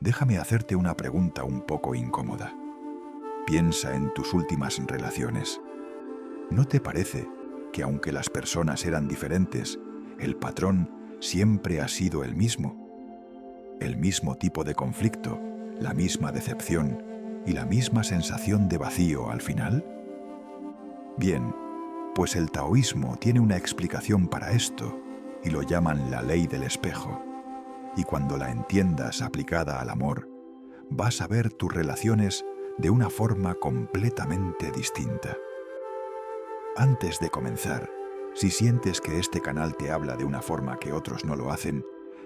déjame hacerte una pregunta un poco incómoda. Piensa en tus últimas relaciones. ¿No te parece que aunque las personas eran diferentes, el patrón siempre ha sido el mismo? El mismo tipo de conflicto, la misma decepción y la misma sensación de vacío al final. Bien, pues el taoísmo tiene una explicación para esto y lo llaman la ley del espejo. Y cuando la entiendas aplicada al amor, vas a ver tus relaciones de una forma completamente distinta. Antes de comenzar, si sientes que este canal te habla de una forma que otros no lo hacen,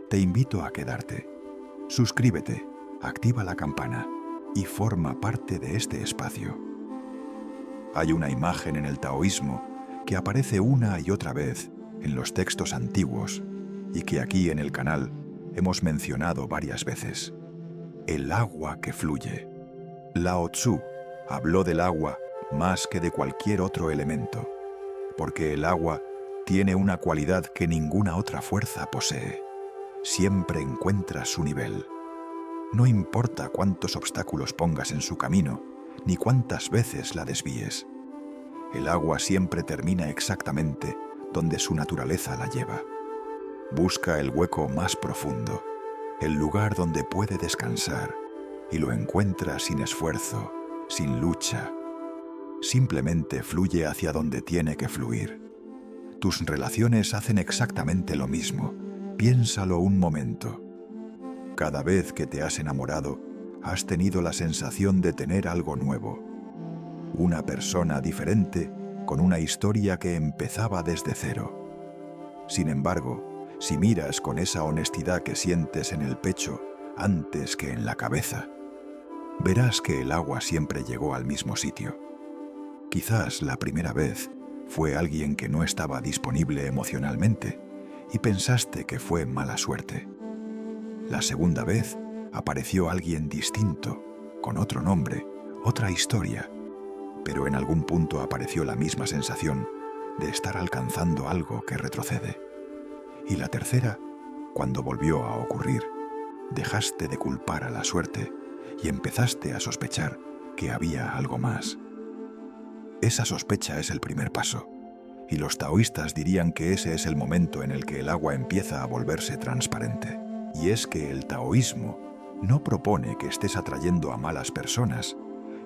te invito a quedarte. Suscríbete, activa la campana y forma parte de este espacio. Hay una imagen en el taoísmo que aparece una y otra vez en los textos antiguos y que aquí en el canal hemos mencionado varias veces. El agua que fluye. Lao Tzu habló del agua más que de cualquier otro elemento, porque el agua tiene una cualidad que ninguna otra fuerza posee. Siempre encuentra su nivel. No importa cuántos obstáculos pongas en su camino, ni cuántas veces la desvíes. El agua siempre termina exactamente donde su naturaleza la lleva. Busca el hueco más profundo, el lugar donde puede descansar, y lo encuentra sin esfuerzo, sin lucha. Simplemente fluye hacia donde tiene que fluir. Tus relaciones hacen exactamente lo mismo. Piénsalo un momento. Cada vez que te has enamorado, has tenido la sensación de tener algo nuevo. Una persona diferente con una historia que empezaba desde cero. Sin embargo, si miras con esa honestidad que sientes en el pecho antes que en la cabeza, verás que el agua siempre llegó al mismo sitio. Quizás la primera vez fue alguien que no estaba disponible emocionalmente y pensaste que fue mala suerte. La segunda vez apareció alguien distinto, con otro nombre, otra historia, pero en algún punto apareció la misma sensación de estar alcanzando algo que retrocede. Y la tercera, cuando volvió a ocurrir, dejaste de culpar a la suerte y empezaste a sospechar que había algo más. Esa sospecha es el primer paso, y los taoístas dirían que ese es el momento en el que el agua empieza a volverse transparente. Y es que el taoísmo no propone que estés atrayendo a malas personas,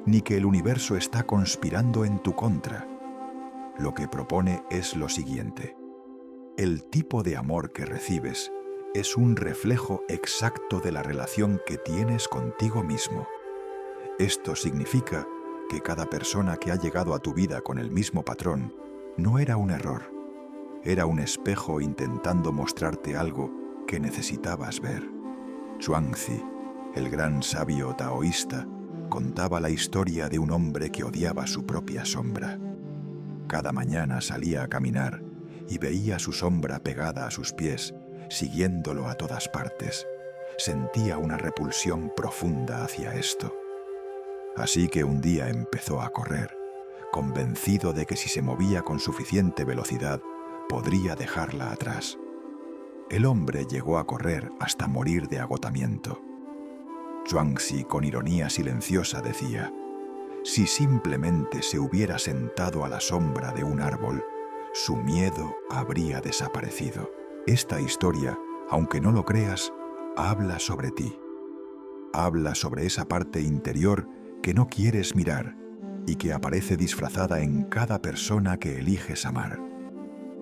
ni que el universo está conspirando en tu contra. Lo que propone es lo siguiente: el tipo de amor que recibes es un reflejo exacto de la relación que tienes contigo mismo. Esto significa que cada persona que ha llegado a tu vida con el mismo patrón no era un error, era un espejo intentando mostrarte algo que necesitabas ver. Zhuangzi, el gran sabio taoísta, contaba la historia de un hombre que odiaba su propia sombra. Cada mañana salía a caminar y veía su sombra pegada a sus pies, siguiéndolo a todas partes. Sentía una repulsión profunda hacia esto. Así que un día empezó a correr, convencido de que si se movía con suficiente velocidad, podría dejarla atrás. El hombre llegó a correr hasta morir de agotamiento. Zhuangzi, con ironía silenciosa, decía: si simplemente se hubiera sentado a la sombra de un árbol, su miedo habría desaparecido. Esta historia, aunque no lo creas, habla sobre ti. Habla sobre esa parte interior que no quieres mirar y que aparece disfrazada en cada persona que eliges amar.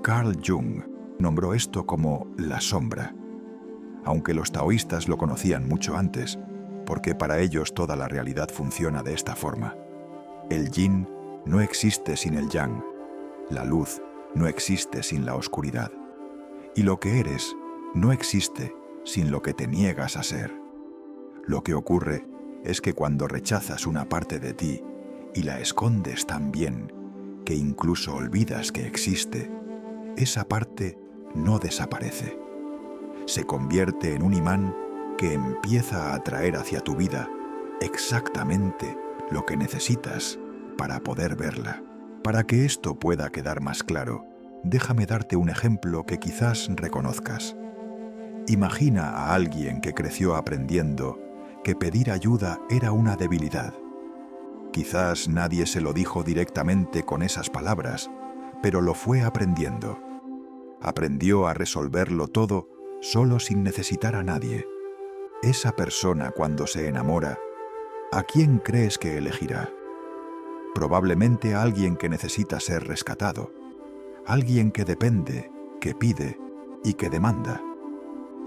Carl Jung nombró esto como la sombra, aunque los taoístas lo conocían mucho antes, porque para ellos toda la realidad funciona de esta forma. El yin no existe sin el yang, la luz no existe sin la oscuridad, y lo que eres no existe sin lo que te niegas a ser. Lo que ocurre es que cuando rechazas una parte de ti y la escondes tan bien que incluso olvidas que existe, esa parte no desaparece. Se convierte en un imán que empieza a atraer hacia tu vida exactamente lo que necesitas para poder verla. Para que esto pueda quedar más claro, déjame darte un ejemplo que quizás reconozcas. Imagina a alguien que creció aprendiendo que pedir ayuda era una debilidad. Quizás nadie se lo dijo directamente con esas palabras, pero lo fue aprendiendo. Aprendió a resolverlo todo solo sin necesitar a nadie. Esa persona, cuando se enamora, ¿a quién crees que elegirá? Probablemente a alguien que necesita ser rescatado, alguien que depende, que pide y que demanda.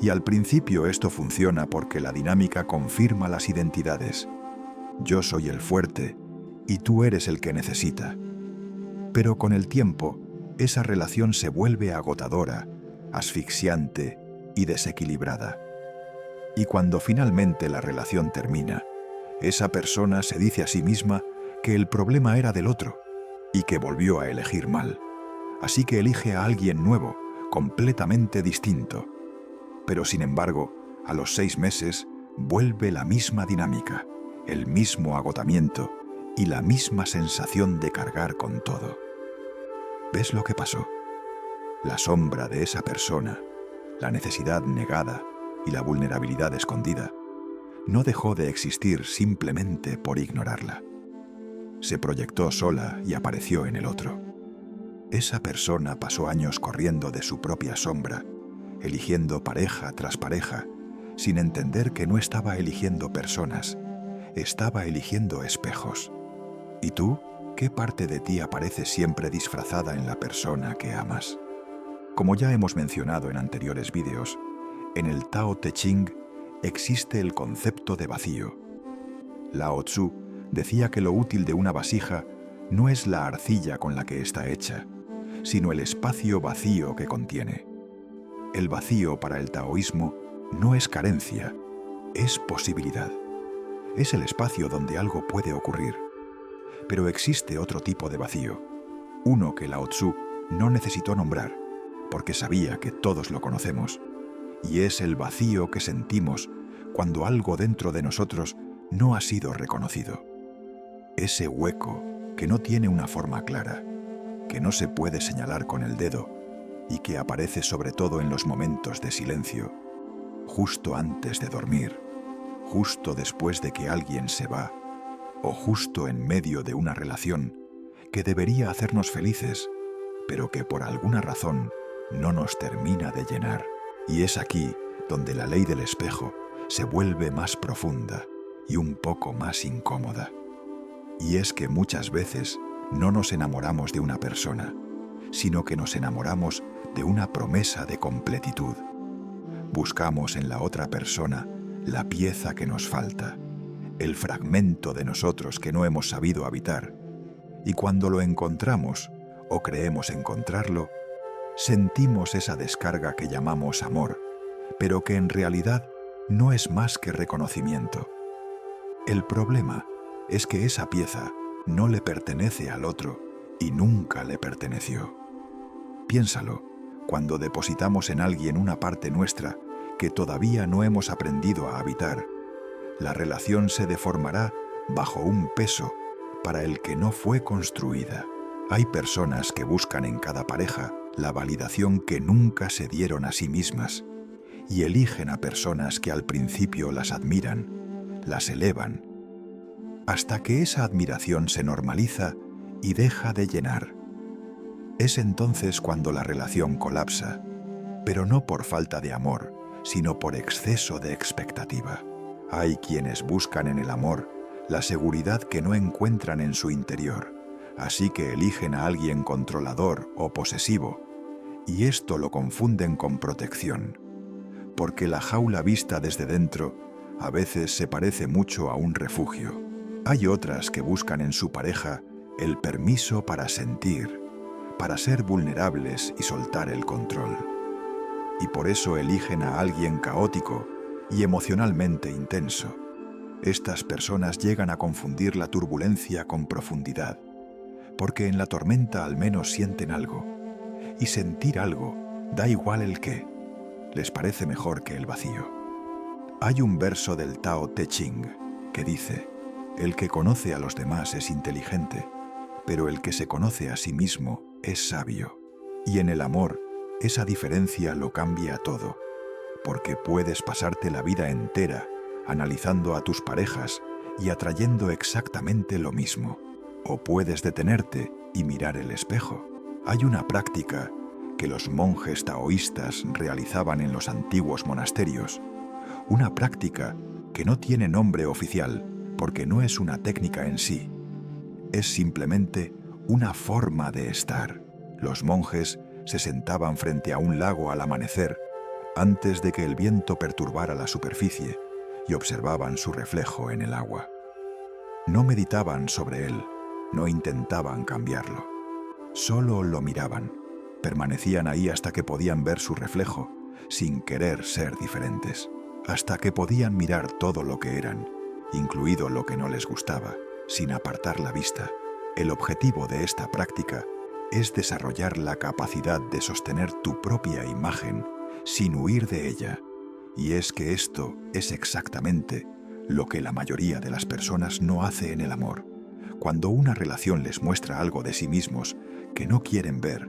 Y al principio esto funciona porque la dinámica confirma las identidades. Yo soy el fuerte y tú eres el que necesita. Pero con el tiempo, esa relación se vuelve agotadora, asfixiante y desequilibrada. Y cuando finalmente la relación termina, esa persona se dice a sí misma que el problema era del otro y que volvió a elegir mal. Así que elige a alguien nuevo, completamente distinto. Pero sin embargo, a los 6 meses, vuelve la misma dinámica, el mismo agotamiento y la misma sensación de cargar con todo. ¿Ves lo que pasó? La sombra de esa persona, la necesidad negada y la vulnerabilidad escondida, no dejó de existir simplemente por ignorarla. Se proyectó sola y apareció en el otro. Esa persona pasó años corriendo de su propia sombra, eligiendo pareja tras pareja, sin entender que no estaba eligiendo personas, estaba eligiendo espejos. ¿Y tú? ¿Qué parte de ti aparece siempre disfrazada en la persona que amas? Como ya hemos mencionado en anteriores vídeos, en el Tao Te Ching existe el concepto de vacío. Lao Tzu decía que lo útil de una vasija no es la arcilla con la que está hecha, sino el espacio vacío que contiene. El vacío para el taoísmo no es carencia, es posibilidad. Es el espacio donde algo puede ocurrir. Pero existe otro tipo de vacío, uno que Lao Tzu no necesitó nombrar, porque sabía que todos lo conocemos, y es el vacío que sentimos cuando algo dentro de nosotros no ha sido reconocido. Ese hueco que no tiene una forma clara, que no se puede señalar con el dedo y que aparece sobre todo en los momentos de silencio, justo antes de dormir, justo después de que alguien se va, o justo en medio de una relación que debería hacernos felices, pero que por alguna razón no nos termina de llenar. Y es aquí donde la ley del espejo se vuelve más profunda y un poco más incómoda. Y es que muchas veces no nos enamoramos de una persona, sino que nos enamoramos de una promesa de completitud. Buscamos en la otra persona la pieza que nos falta, el fragmento de nosotros que no hemos sabido habitar, y cuando lo encontramos, o creemos encontrarlo, sentimos esa descarga que llamamos amor, pero que en realidad no es más que reconocimiento. El problema es que esa pieza no le pertenece al otro y nunca le perteneció. Piénsalo, cuando depositamos en alguien una parte nuestra que todavía no hemos aprendido a habitar, la relación se deformará bajo un peso para el que no fue construida. Hay personas que buscan en cada pareja la validación que nunca se dieron a sí mismas y eligen a personas que al principio las admiran, las elevan, hasta que esa admiración se normaliza y deja de llenar. Es entonces cuando la relación colapsa, pero no por falta de amor, sino por exceso de expectativa. Hay quienes buscan en el amor la seguridad que no encuentran en su interior, así que eligen a alguien controlador o posesivo, y esto lo confunden con protección, porque la jaula vista desde dentro a veces se parece mucho a un refugio. Hay otras que buscan en su pareja el permiso para sentir, para ser vulnerables y soltar el control. Y por eso eligen a alguien caótico y emocionalmente intenso. Estas personas llegan a confundir la turbulencia con profundidad, porque en la tormenta al menos sienten algo, y sentir algo, da igual el qué, les parece mejor que el vacío. Hay un verso del Tao Te Ching que dice: el que conoce a los demás es inteligente, pero el que se conoce a sí mismo es sabio. Y en el amor, esa diferencia lo cambia todo, porque puedes pasarte la vida entera analizando a tus parejas y atrayendo exactamente lo mismo. O puedes detenerte y mirar el espejo. Hay una práctica que los monjes taoístas realizaban en los antiguos monasterios. Una práctica que no tiene nombre oficial porque no es una técnica en sí. Es simplemente una forma de estar. Los monjes se sentaban frente a un lago al amanecer, antes de que el viento perturbara la superficie, y observaban su reflejo en el agua. No meditaban sobre él, no intentaban cambiarlo. Solo lo miraban. Permanecían ahí hasta que podían ver su reflejo, sin querer ser diferentes. Hasta que podían mirar todo lo que eran, incluido lo que no les gustaba, sin apartar la vista. El objetivo de esta práctica es desarrollar la capacidad de sostener tu propia imagen sin huir de ella. Y es que esto es exactamente lo que la mayoría de las personas no hace en el amor. Cuando una relación les muestra algo de sí mismos que no quieren ver,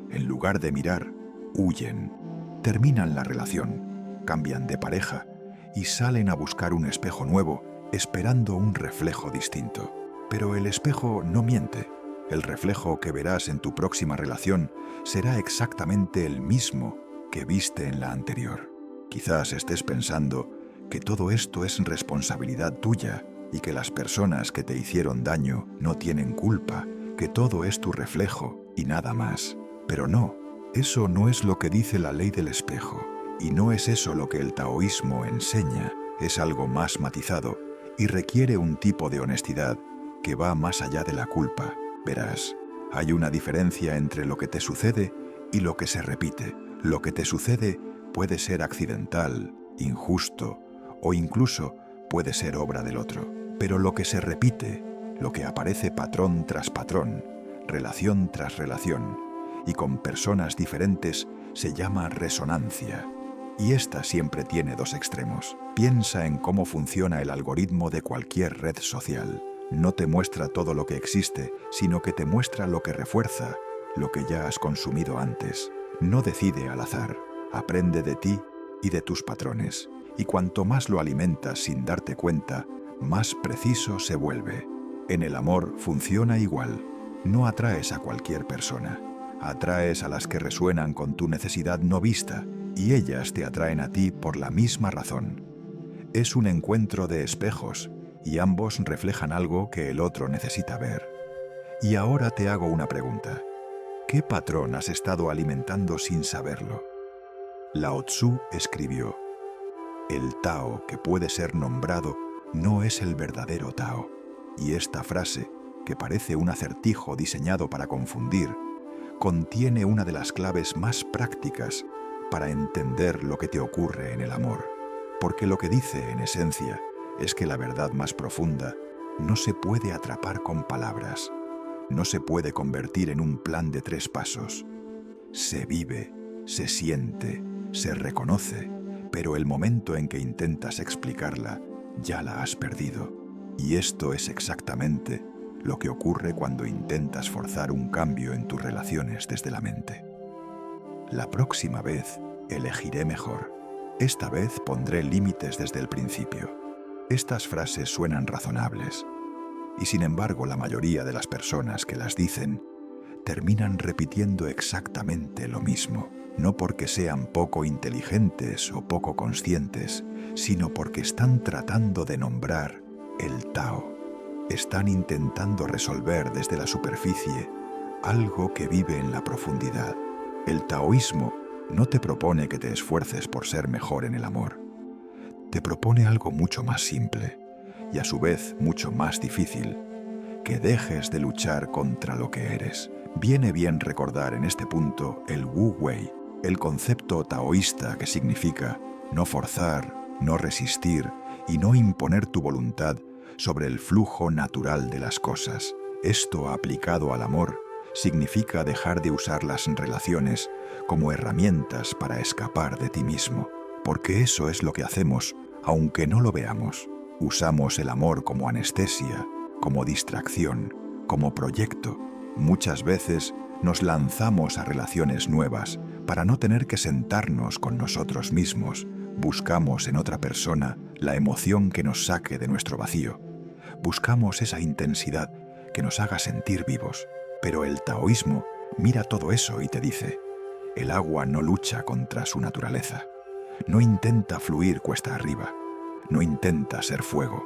en lugar de mirar, huyen. Terminan la relación, cambian de pareja y salen a buscar un espejo nuevo, esperando un reflejo distinto. Pero el espejo no miente. El reflejo que verás en tu próxima relación será exactamente el mismo que viste en la anterior. Quizás estés pensando que todo esto es responsabilidad tuya y que las personas que te hicieron daño no tienen culpa, que todo es tu reflejo y nada más. Pero no, eso no es lo que dice la ley del espejo, y no es eso lo que el taoísmo enseña. Es algo más matizado y requiere un tipo de honestidad que va más allá de la culpa. Verás, hay una diferencia entre lo que te sucede y lo que se repite. Lo que te sucede puede ser accidental, injusto o incluso puede ser obra del otro. Pero lo que se repite, lo que aparece patrón tras patrón, relación tras relación, y con personas diferentes, se llama resonancia. Y esta siempre tiene dos extremos. Piensa en cómo funciona el algoritmo de cualquier red social. No te muestra todo lo que existe, sino que te muestra lo que refuerza, lo que ya has consumido antes. No decide al azar, aprende de ti y de tus patrones. Y cuanto más lo alimentas sin darte cuenta, más preciso se vuelve. En el amor funciona igual. No atraes a cualquier persona. Atraes a las que resuenan con tu necesidad no vista, y ellas te atraen a ti por la misma razón. Es un encuentro de espejos, y ambos reflejan algo que el otro necesita ver. Y ahora te hago una pregunta. ¿Qué patrón has estado alimentando sin saberlo? Lao Tzu escribió: el Tao que puede ser nombrado no es el verdadero Tao. Y esta frase, que parece un acertijo diseñado para confundir, contiene una de las claves más prácticas para entender lo que te ocurre en el amor. Porque lo que dice, en esencia, es que la verdad más profunda no se puede atrapar con palabras, no se puede convertir en un plan de 3 pasos. Se vive, se siente, se reconoce, pero el momento en que intentas explicarla, ya la has perdido. Y esto es exactamente lo que ocurre cuando intentas forzar un cambio en tus relaciones desde la mente. La próxima vez elegiré mejor. Esta vez pondré límites desde el principio. Estas frases suenan razonables, y sin embargo la mayoría de las personas que las dicen terminan repitiendo exactamente lo mismo, no porque sean poco inteligentes o poco conscientes, sino porque están tratando de nombrar el Tao. Están intentando resolver desde la superficie algo que vive en la profundidad. El taoísmo no te propone que te esfuerces por ser mejor en el amor. Te propone algo mucho más simple y a su vez mucho más difícil: que dejes de luchar contra lo que eres. Viene bien recordar en este punto el Wu Wei, el concepto taoísta que significa no forzar, no resistir y no imponer tu voluntad sobre el flujo natural de las cosas. Esto, aplicado al amor, significa dejar de usar las relaciones como herramientas para escapar de ti mismo, porque eso es lo que hacemos, aunque no lo veamos. Usamos el amor como anestesia, como distracción, como proyecto. Muchas veces nos lanzamos a relaciones nuevas para no tener que sentarnos con nosotros mismos. Buscamos en otra persona la emoción que nos saque de nuestro vacío. Buscamos esa intensidad que nos haga sentir vivos. Pero el taoísmo mira todo eso y te dice: el agua no lucha contra su naturaleza. No intenta fluir cuesta arriba. No intenta ser fuego.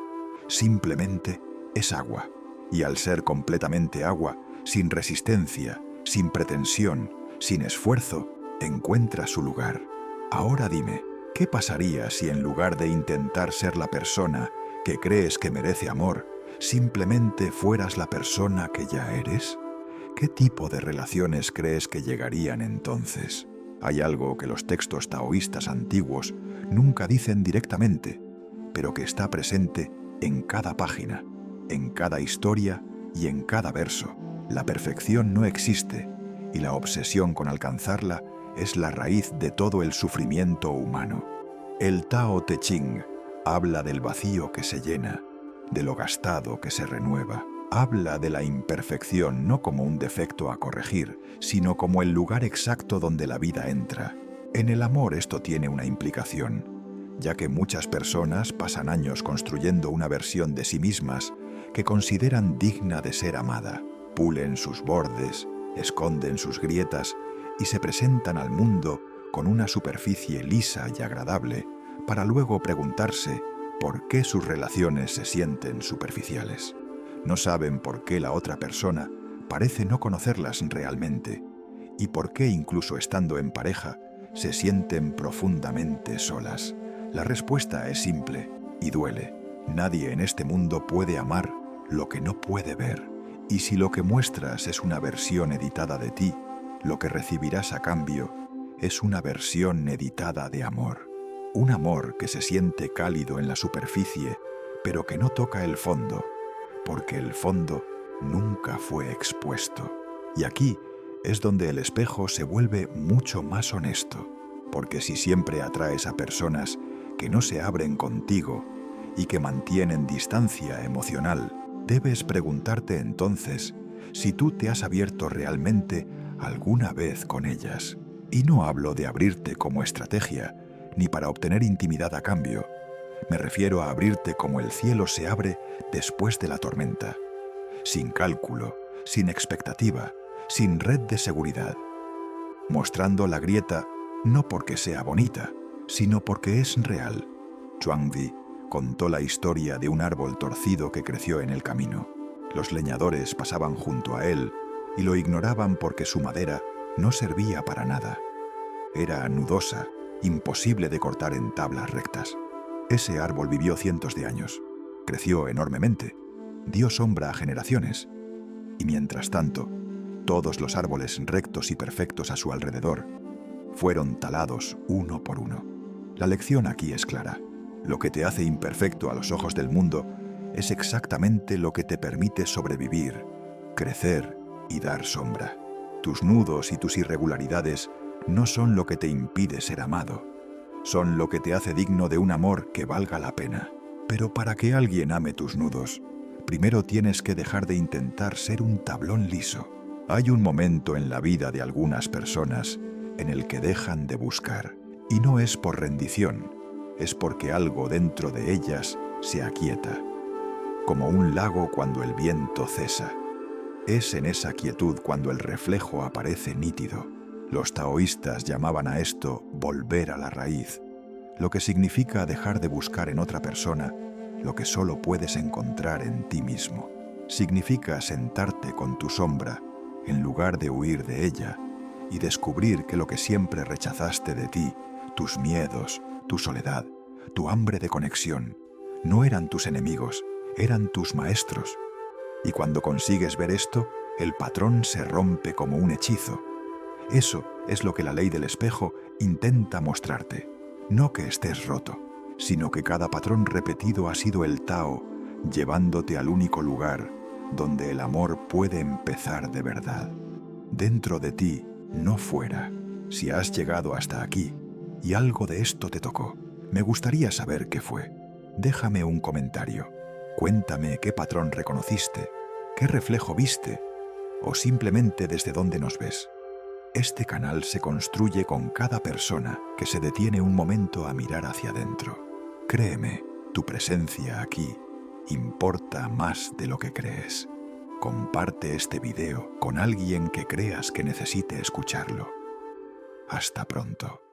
Simplemente es agua. Y al ser completamente agua, sin resistencia, sin pretensión, sin esfuerzo, encuentra su lugar. Ahora dime, ¿qué pasaría si en lugar de intentar ser la persona que crees que merece amor, simplemente fueras la persona que ya eres? ¿Qué tipo de relaciones crees que llegarían entonces? Hay algo que los textos taoístas antiguos nunca dicen directamente, pero que está presente en cada página, en cada historia y en cada verso. La perfección no existe, y la obsesión con alcanzarla es la raíz de todo el sufrimiento humano. El Tao Te Ching habla del vacío que se llena, de lo gastado que se renueva. Habla de la imperfección no como un defecto a corregir, sino como el lugar exacto donde la vida entra. En el amor esto tiene una implicación, ya que muchas personas pasan años construyendo una versión de sí mismas que consideran digna de ser amada. Pulen sus bordes, esconden sus grietas y se presentan al mundo con una superficie lisa y agradable, para luego preguntarse por qué sus relaciones se sienten superficiales. No saben por qué la otra persona parece no conocerlas realmente y por qué, incluso estando en pareja, se sienten profundamente solas. La respuesta es simple y duele. Nadie en este mundo puede amar lo que no puede ver. Y si lo que muestras es una versión editada de ti, lo que recibirás a cambio es una versión editada de amor. Un amor que se siente cálido en la superficie, pero que no toca el fondo, porque el fondo nunca fue expuesto. Y aquí es donde el espejo se vuelve mucho más honesto, porque si siempre atraes a personas que no se abren contigo y que mantienen distancia emocional, debes preguntarte entonces si tú te has abierto realmente alguna vez con ellas. Y no hablo de abrirte como estrategia, ni para obtener intimidad a cambio. Me refiero a abrirte como el cielo se abre después de la tormenta, sin cálculo, sin expectativa, sin red de seguridad, mostrando la grieta no porque sea bonita, sino porque es real. Zhuangzi contó la historia de un árbol torcido que creció en el camino. Los leñadores pasaban junto a él y lo ignoraban porque su madera no servía para nada. Era nudosa, imposible de cortar en tablas rectas. Ese árbol vivió cientos de años, creció enormemente, dio sombra a generaciones, y mientras tanto, todos los árboles rectos y perfectos a su alrededor fueron talados uno por uno. La lección aquí es clara. Lo que te hace imperfecto a los ojos del mundo es exactamente lo que te permite sobrevivir, crecer y dar sombra. Tus nudos y tus irregularidades no son lo que te impide ser amado. Son lo que te hace digno de un amor que valga la pena. Pero para que alguien ame tus nudos, primero tienes que dejar de intentar ser un tablón liso. Hay un momento en la vida de algunas personas en el que dejan de buscar. Y no es por rendición, es porque algo dentro de ellas se aquieta. Como un lago cuando el viento cesa. Es en esa quietud cuando el reflejo aparece nítido. Los taoístas llamaban a esto volver a la raíz, lo que significa dejar de buscar en otra persona lo que solo puedes encontrar en ti mismo. Significa sentarte con tu sombra en lugar de huir de ella y descubrir que lo que siempre rechazaste de ti, tus miedos, tu soledad, tu hambre de conexión, no eran tus enemigos, eran tus maestros. Y cuando consigues ver esto, el patrón se rompe como un hechizo. Eso es lo que la ley del espejo intenta mostrarte. No que estés roto, sino que cada patrón repetido ha sido el Tao, llevándote al único lugar donde el amor puede empezar de verdad. Dentro de ti, no fuera. Si has llegado hasta aquí y algo de esto te tocó, me gustaría saber qué fue. Déjame un comentario. Cuéntame qué patrón reconociste, qué reflejo viste, o simplemente desde dónde nos ves. Este canal se construye con cada persona que se detiene un momento a mirar hacia adentro. Créeme, Tu presencia aquí importa más de lo que crees. Comparte este video con alguien que creas que necesite escucharlo. Hasta pronto.